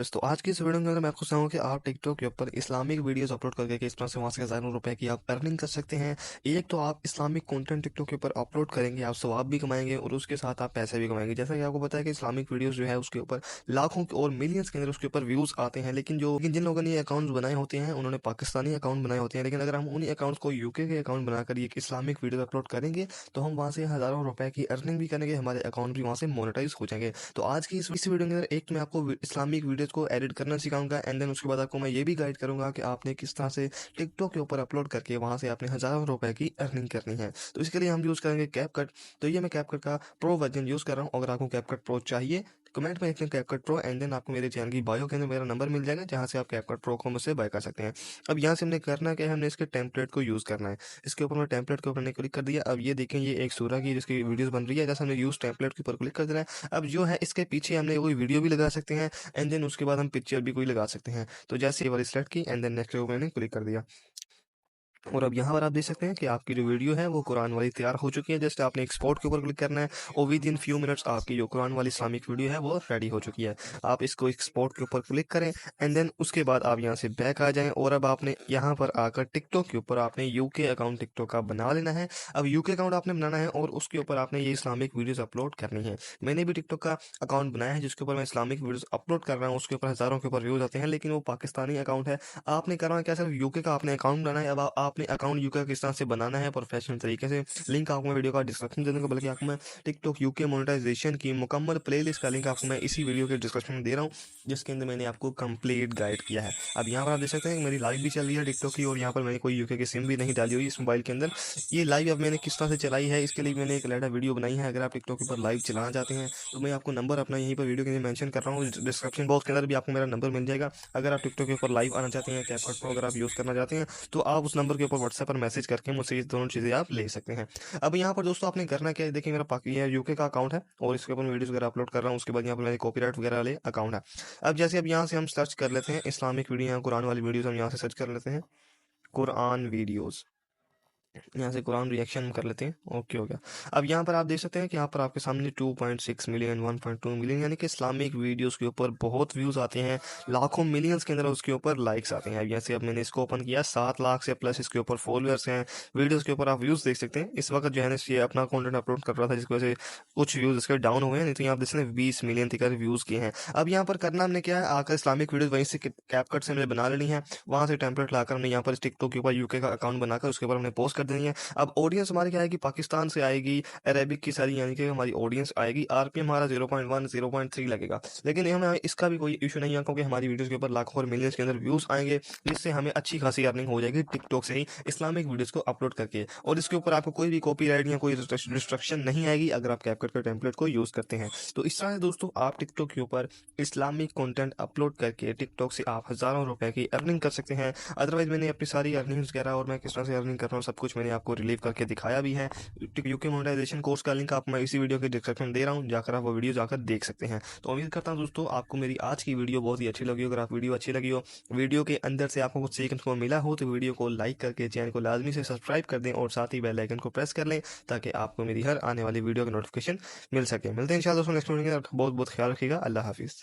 तो आज की इस वीडियो के अंदर मैं आपको बताऊंगा कि आप टिकटॉक के ऊपर इस्लामिक वीडियोस अपलोड करके किस तरह से वहां से हज़ारों रुपए की आप अर्निंग कर सकते हैं। एक तो आप इस्लामिक कंटेंट टिकटॉक के ऊपर अपलोड करेंगे, आप सवाब भी कमाएंगे और उसके साथ आप पैसे भी कमाएंगे। जैसा कि आपको पता है कि इस्लामिक वीडियोस जो है उसके ऊपर लाखों और मिलियंस के अंदर उसके ऊपर व्यूज आते हैं, लेकिन जिन लोगों ने ये अकाउंट बनाए होते हैं उन्होंने पाकिस्तानी अकाउंट बनाए होते हैं। लेकिन अगर हम उन्हीं अकाउंट्स को यूके के अकाउंट बनाकर ये इस्लामिक वीडियो अपलोड करेंगे तो हम वहां से हज़ारों रुपए की अर्निंग भी करेंगे, हमारे अकाउंट भी वहां से मोनेटाइज हो जाएंगे। तो आज की इस वीडियो के अंदर एक तो मैं आपको इस्लामिक वीडियोस को एडिट करना सिखाऊंगा एंड देन उसके बाद आपको मैं ये भी गाइड करूंगा कि आपने किस तरह से टिकटॉक के ऊपर अपलोड करके वहां से आपने हज़ारों रुपए की अर्निंग करनी है। तो इसके लिए हम यूज़ करेंगे कैपकट। तो ये मैं कैपकट का प्रो वर्जन यूज़ कर रहा हूँ। अगर आपको कैपकट प्रो चाहिए कमेंट में लिखें कैपकट प्रो एंड देन आपको मेरे चैनल की बायो के अंदर मेरा नंबर मिल जाएगा जहाँ से आप कैपकट प्रो को मुझसे बाय कर सकते हैं। अब यहाँ से हमने करना क्या है, हमने इसके टेम्पलेट को यूज़ करना है। इसके ऊपर मैं टेम्पलेट के ऊपर ने क्लिक कर दिया। अब ये देखें, ये एक सूरह की जिसकी वीडियोस बन रही है, जैसे हमने यूज़ टेम्पलेट के ऊपर क्लिक कर देना है। अब जो है इसके पीछे हमने कोई वीडियो भी लगा सकते हैं एंड देन उसके बाद हम पिक्चर भी कोई लगा सकते हैं। तो जैसे ये वाली सेलेक्ट की एंड देन नेक्स्ट के ऊपर मैंने क्लिक कर दिया और अब यहाँ पर आप देख सकते हैं कि आपकी जो वीडियो है वो कुरान वाली तैयार हो चुकी है। जस्ट आपने एक्सपोर्ट के ऊपर क्लिक करना है और विद इन फ्यू मिनट्स आपकी जो कुरान वाली इस्लामिक वीडियो है वो रेडी हो चुकी है। आप इसको एक्सपोर्ट के ऊपर क्लिक करें एंड देन उसके बाद आप यहाँ से बैक आ जाएं और अब आपने यहाँ पर आकर टिकटॉक के ऊपर आपने यूके अकाउंट टिकटॉक का बना लेना है। अब यूके अकाउंट आपने बनाना है और उसके ऊपर आपने ये इस्लामिक वीडियोस अपलोड करनी है। मैंने भी टिकटॉक का अकाउंट बनाया है जिसके ऊपर मैं इस्लामिक वीडियोस अपलोड कर रहा हूँ, उसके ऊपर हज़ारों के ऊपर व्यूज आते हैं, लेकिन वो पाकिस्तानी अकाउंट है। आपने करना है क्या, सिर्फ यूके का आपने अकाउंट बनाना है। अब आपने अकाउंट यूके किस तरह से बनाना है प्रोफेशनल तरीके से, लिंक आपको मैं वीडियो का डिस्क्रिप्शन दे दूंगा, बल्कि आपको मैं टिकटॉक यूके मोनेटाइजेशन की मुकम्मल प्लेलिस्ट का लिंक आपको मैं इसी वीडियो के डिस्क्रिप्शन में दे रहा हूँ, जिसके अंदर मैंने आपको कंप्लीट गाइड किया है। अब यहाँ पर आप देख सकते हैं मेरी लाइव भी चल रही है टिकटॉक की और यहाँ पर मैंने कोई यूके की सिम भी नहीं डाली हुई इस मोबाइल के अंदर। ये लाइव अब मैंने किस तरह से चलाई है इसके लिए मैंने एक अलग वीडियो बनाई है। अगर आप टिकटॉक के ऊपर लाइव चलाना चाहते हैं तो मैं आपको नंबर अपना यहीं पर वीडियो के अंदर मेंशन कर रहा हूँ, डिस्क्रिप्शन बॉक्स के अंदर भी आपको मेरा नंबर मिल जाएगा। अगर आप टिकटॉक के ऊपर लाइव आना चाहते हैं, कैपकट प्रो अगर आप यूज़ करना चाहते हैं तो आप उस नंबर के ऊपर व्हाट्सएप पर मैसेज करके मुझसे ये दोनों चीज़ें आप ले सकते हैं। अब यहाँ पर दोस्तों आपने करना क्या है, देखिए मेरा पाकि ये यूके का अकाउंट है और इसके ऊपर वीडियोस वगैरह अपलोड कर रहा हूँ। उसके बाद यहाँ पर मेरे कॉपीराइट वगैरह वाले अकाउंट है। अब जैसे अब यहाँ से हम सर्च कर लेते हैं इस्लामिक वीडियो या कुरान वाली वीडियोस, हम यहाँ से सर्च कर लेते हैं कुरान वीडियोस। यहाँ से कुरान रिएक्शन कर लेते हैं। ओके हो गया। अब यहाँ पर आप देख सकते हैं कि यहाँ पर आपके सामने 2.6 मिलियन 1.2 मिलियन यानी कि इस्लामिक वीडियोस के ऊपर बहुत व्यूज आते हैं, लाखों मिलियंस के अंदर उसके ऊपर लाइक्स आते हैं। अब यहाँ से अब मैंने इसको ओपन किया, 7 लाख से प्लस इसके ऊपर फॉलोअर्स हैं। वीडियोस के ऊपर आप व्यूज देख सकते हैं। इस वक्त जो है ना ये अपना कंटेंट अपलोड कर रहा था जिसकी वजह से कुछ व्यूज इसके डाउन हुए हैं, नहीं तो यहाँ आप देख सकते हैं 20 मिलियन तक व्यूज किए हैं। अब यहाँ पर करना हमने क्या है, आकर इस्लामिक वीडियो वहीं से कैपकट से हमने बना लेनी है, वहां से टेम्पलेट लाकर हमने यहाँ पर टिकटॉक के ऊपर यूके का अकाउंट बनाकर उसके ऊपर हमने पोस्ट कर देनी है। अब ऑडियंस हमारी क्या आएगी, पाकिस्तान से आएगी, अरेबिक की सारी यानी कि हमारी ऑडियंस आएगी। आरपीएम हमारा 0.1 0.3 लगेगा, लेकिन हमें इसका भी कोई इशू नहीं है क्योंकि हमारी वीडियोस के ऊपर लाखों और मिलियंस के अंदर व्यूज आएंगे, जिससे हमें अच्छी खासी अर्निंग हो जाएगी टिकटॉक से ही इस्लामिक वीडियोस को अपलोड करके। और इसके ऊपर आपको कोई भी कॉपीराइट या कोई रिस्ट्रिक्शन नहीं आएगी अगर आप कैपकट के टेम्पलेट को यूज करते हैं। तो इस तरह से दोस्तों आप टिकटॉक के ऊपर इस्लामिक कंटेंट अपलोड करके टिकटॉक से आप हज़ारों रुपए की अर्निंग कर सकते हैं। अदरवाइज मैंने अपनी सारी अर्निंग्स वगैरह और मैं किस तरह से अर्निंग कर रहा हूँ सब कुछ मैंने आपको रिलीव करके दिखाया भी है। यूके मोनेटाइजेशन कोर्स का लिंक आप मैं इसी वीडियो के डिस्क्रिप्शन में दे रहा हूँ, जाकर आप वो वीडियो जाकर देख सकते हैं। तो उम्मीद करता हूँ दोस्तों आपको मेरी आज की वीडियो बहुत ही अच्छी लगी। अगर आप वीडियो अच्छी लगी हो, वीडियो के अंदर से आपको कुछ सीखने को मिला हो, तो वीडियो को लाइक करके चैनल को लाजमी से सब्सक्राइब कर दें और साथ ही बेल आइकन को प्रेस कर लें ताकि आपको मेरी हर आने वाली वीडियो का नोटिफिकेशन मिल सके। मिलते हैं इंशाल्लाह दोस्तों नेक्स्ट वीडियो के साथ। बहुत बहुत ख्याल रखिएगा। अल्लाह हाफिज़।